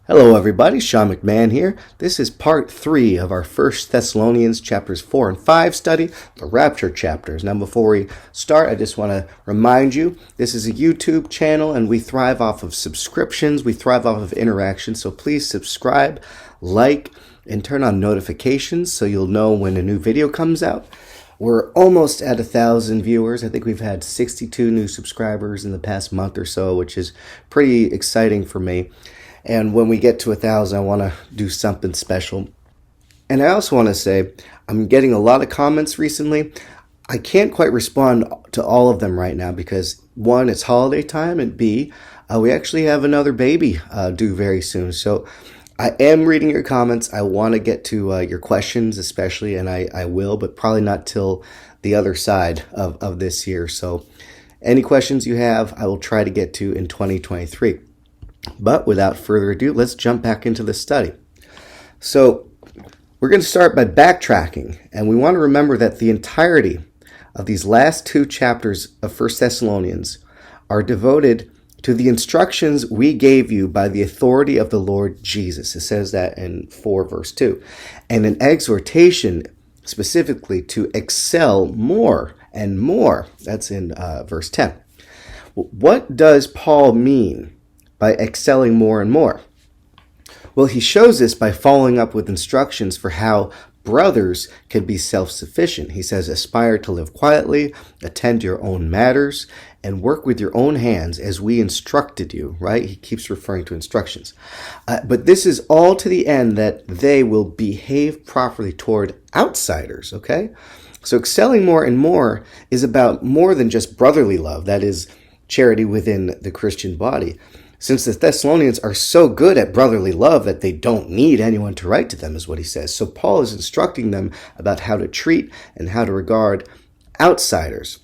Hello everybody, Sean McMahon here. This is part 3 of our 1 Thessalonians chapters 4 and 5 study, the Rapture chapters. Now before we start, I just want to remind you, this is a YouTube channel and we thrive off of subscriptions, we thrive off of interaction, so please subscribe, like, and turn on notifications so you'll know when a new video comes out. We're almost at 1,000 viewers. I think we've had 62 new subscribers in the past month or so, which is pretty exciting for me. And when we get to 1,000, I want to do something special. And I also want to say, I'm getting a lot of comments recently. I can't quite respond to all of them right now because, one, it's holiday time, and B, we actually have another baby due very soon. So I am reading your comments. I want to get to your questions especially, and I will, but probably not till the other side of this year. So any questions you have, I will try to get to in 2023. But without further ado, let's jump back into the study. So we're going to start by backtracking, and we want to remember that the entirety of these last two chapters of 1 Thessalonians are devoted to the instructions we gave you by the authority of the Lord Jesus. It says that in 4 verse 2. And an exhortation specifically to excel more and more. That's in verse 10. What does Paul mean by excelling more and more? Well, he shows this by following up with instructions for how brothers can be self-sufficient. He says, aspire to live quietly, attend to your own matters, and work with your own hands as we instructed you, right? He keeps referring to instructions. But this is all to the end that they will behave properly toward outsiders, okay? So excelling more and more is about more than just brotherly love, that is, charity within the Christian body. Since the Thessalonians are so good at brotherly love that they don't need anyone to write to them, is what he says. So Paul is instructing them about how to treat and how to regard outsiders.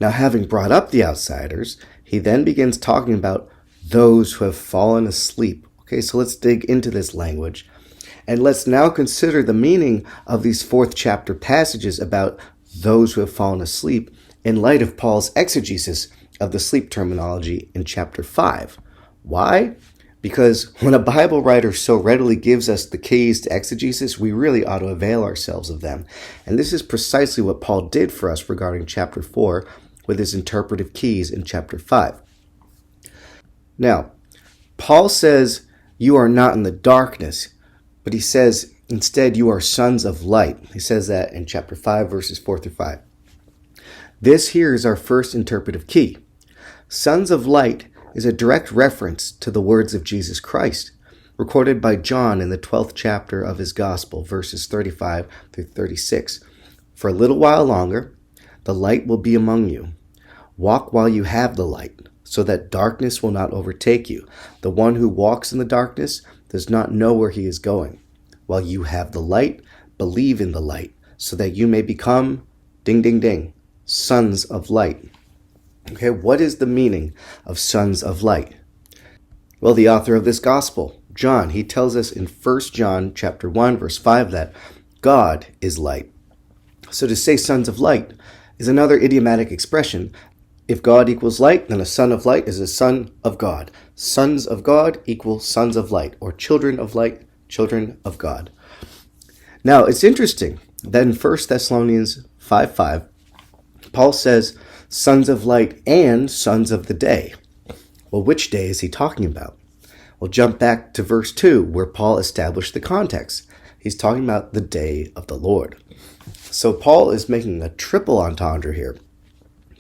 Now, having brought up the outsiders, he then begins talking about those who have fallen asleep. Okay, so let's dig into this language. And let's now consider the meaning of these fourth chapter passages about those who have fallen asleep in light of Paul's exegesis of the sleep terminology in chapter 5. Why? Because when a Bible writer so readily gives us the keys to exegesis, we really ought to avail ourselves of them. And this is precisely what Paul did for us regarding chapter 4 with his interpretive keys in chapter 5. Now, Paul says you are not in the darkness, but he says instead you are sons of light. He says that in chapter 5, verses 4 through 5. This here is our first interpretive key. Sons of light is a direct reference to the words of Jesus Christ, recorded by John in the 12th chapter of his gospel, verses 35 through 36. For a little while longer, the light will be among you. Walk while you have the light, so that darkness will not overtake you. The one who walks in the darkness does not know where he is going. While you have the light, believe in the light, so that you may become, ding, ding, ding, sons of light. Okay, what is the meaning of sons of light? Well, the author of this gospel, John, he tells us in 1 John chapter 1, verse 5 that God is light. So to say sons of light is another idiomatic expression. If God equals light, then a son of light is a son of God. Sons of God equal sons of light, or children of light, children of God. Now, it's interesting that in 1 Thessalonians 5:5, Paul says, sons of light and sons of the day. Well, which day is he talking about? Well, jump back to verse 2, where Paul established the context. He's talking about the day of the Lord. So Paul is making a triple entendre here.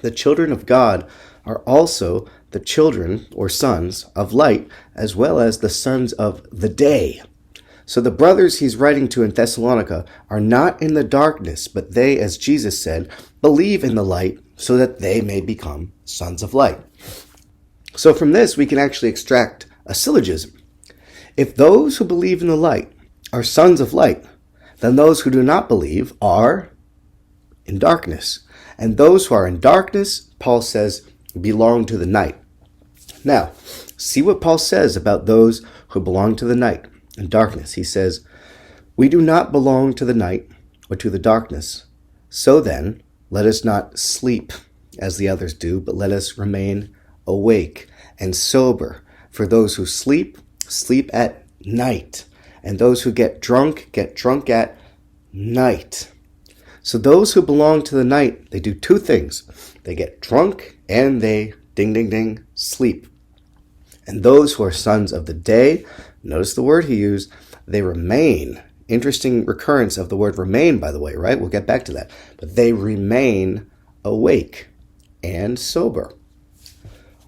The children of God are also the children or sons of light, as well as the sons of the day. So the brothers he's writing to in Thessalonica are not in the darkness, but they, as Jesus said, believe in the light so that they may become sons of light. So from this, we can actually extract a syllogism. If those who believe in the light are sons of light, then those who do not believe are in darkness. And those who are in darkness, Paul says, belong to the night. Now, see what Paul says about those who belong to the night and darkness. He says, we do not belong to the night or to the darkness. So then, let us not sleep as the others do, but let us remain awake and sober. For those who sleep sleep at night. And those who get drunk at night. So those who belong to the night, they do two things. They get drunk and they, ding, ding, ding, sleep. And those who are sons of the day, notice the word he used, they remain. Interesting recurrence of the word remain, by the way, right? We'll get back to that. But they remain awake and sober.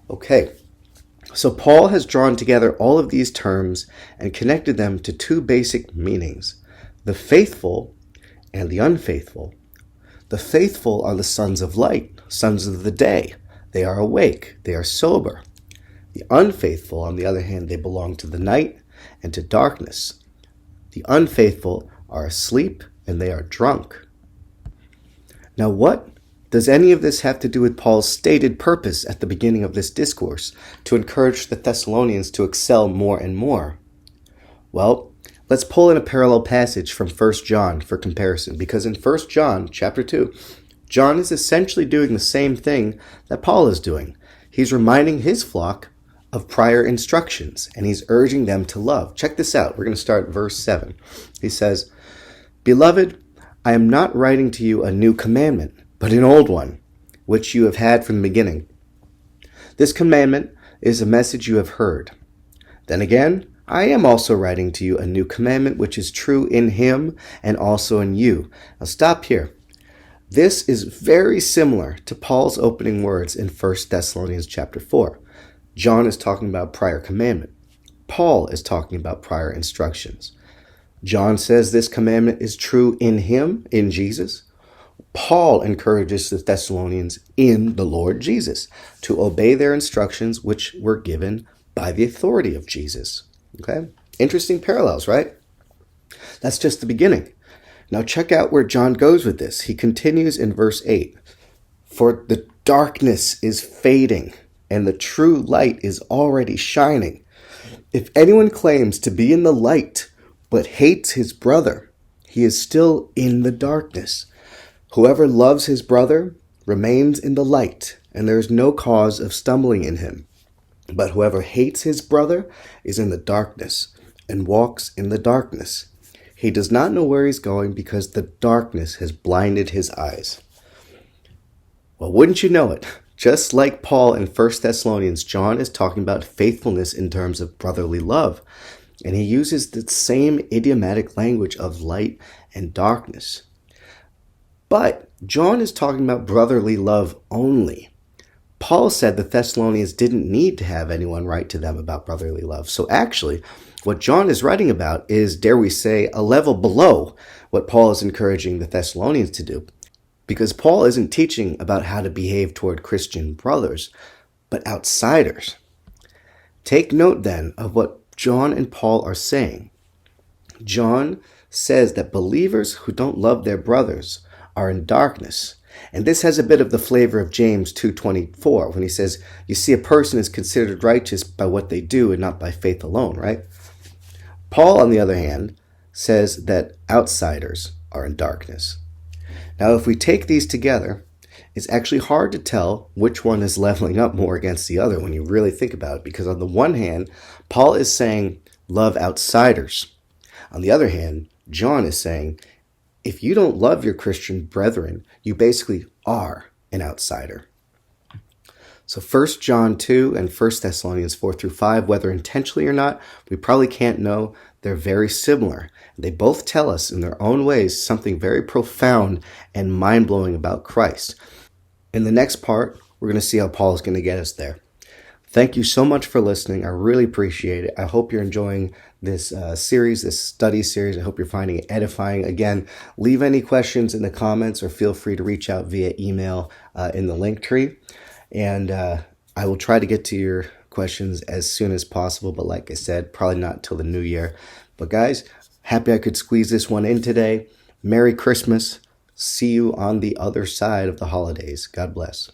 Okay, so Paul has drawn together all of these terms and connected them to two basic meanings: the faithful and the unfaithful. The faithful are the sons of light, sons of the day. They are awake, they are sober. The unfaithful, on the other hand, they belong to the night and to darkness. The unfaithful are asleep and they are drunk. Now, what does any of this have to do with Paul's stated purpose at the beginning of this discourse, to encourage the Thessalonians to excel more and more? Well, let's pull in a parallel passage from 1 John for comparison, because in 1 John chapter 2, John is essentially doing the same thing that Paul is doing. He's reminding his flock of prior instructions, and he's urging them to love. Check this out. We're going to start verse 7. He says, "Beloved, I am not writing to you a new commandment, but an old one, which you have had from the beginning. This commandment is a message you have heard. Then again, I am also writing to you a new commandment, which is true in him and also in you." Now stop here. This is very similar to Paul's opening words in 1 Thessalonians chapter 4. John is talking about prior commandment. Paul is talking about prior instructions. John says this commandment is true in him, in Jesus. Paul encourages the Thessalonians in the Lord Jesus to obey their instructions, which were given by the authority of Jesus. Okay? Interesting parallels, right? That's just the beginning. Now check out where John goes with this. He continues in verse 8. "For the darkness is fading, and the true light is already shining. If anyone claims to be in the light, but hates his brother, he is still in the darkness. Whoever loves his brother remains in the light, and there is no cause of stumbling in him. But whoever hates his brother is in the darkness, and walks in the darkness. He does not know where he's going, because the darkness has blinded his eyes." Well, wouldn't you know it? Just like Paul in 1 Thessalonians, John is talking about faithfulness in terms of brotherly love. And he uses the same idiomatic language of light and darkness. But John is talking about brotherly love only. Paul said the Thessalonians didn't need to have anyone write to them about brotherly love. So actually, what John is writing about is, dare we say, a level below what Paul is encouraging the Thessalonians to do. Because Paul isn't teaching about how to behave toward Christian brothers, but outsiders. Take note then of what John and Paul are saying. John says that believers who don't love their brothers are in darkness. And this has a bit of the flavor of James 2:24, when he says, you see, a person is considered righteous by what they do and not by faith alone, right? Paul, on the other hand, says that outsiders are in darkness. Now, if we take these together, it's actually hard to tell which one is leveling up more against the other when you really think about it, because on the one hand, Paul is saying, love outsiders. On the other hand, John is saying, if you don't love your Christian brethren, you basically are an outsider. So 1 John 2 and 1 Thessalonians 4 through 5, whether intentionally or not, we probably can't know. They're very similar. They both tell us in their own ways something very profound and mind-blowing about Christ. In the next part, we're going to see how Paul is going to get us there. Thank you so much for listening. I really appreciate it. I hope you're enjoying this series, this study series. I hope you're finding it edifying. Again, leave any questions in the comments or feel free to reach out via email in the link tree. And I will try to get to your questions as soon as possible. But like I said, probably not till the new year. But guys, happy I could squeeze this one in today. Merry Christmas. See you on the other side of the holidays. God bless.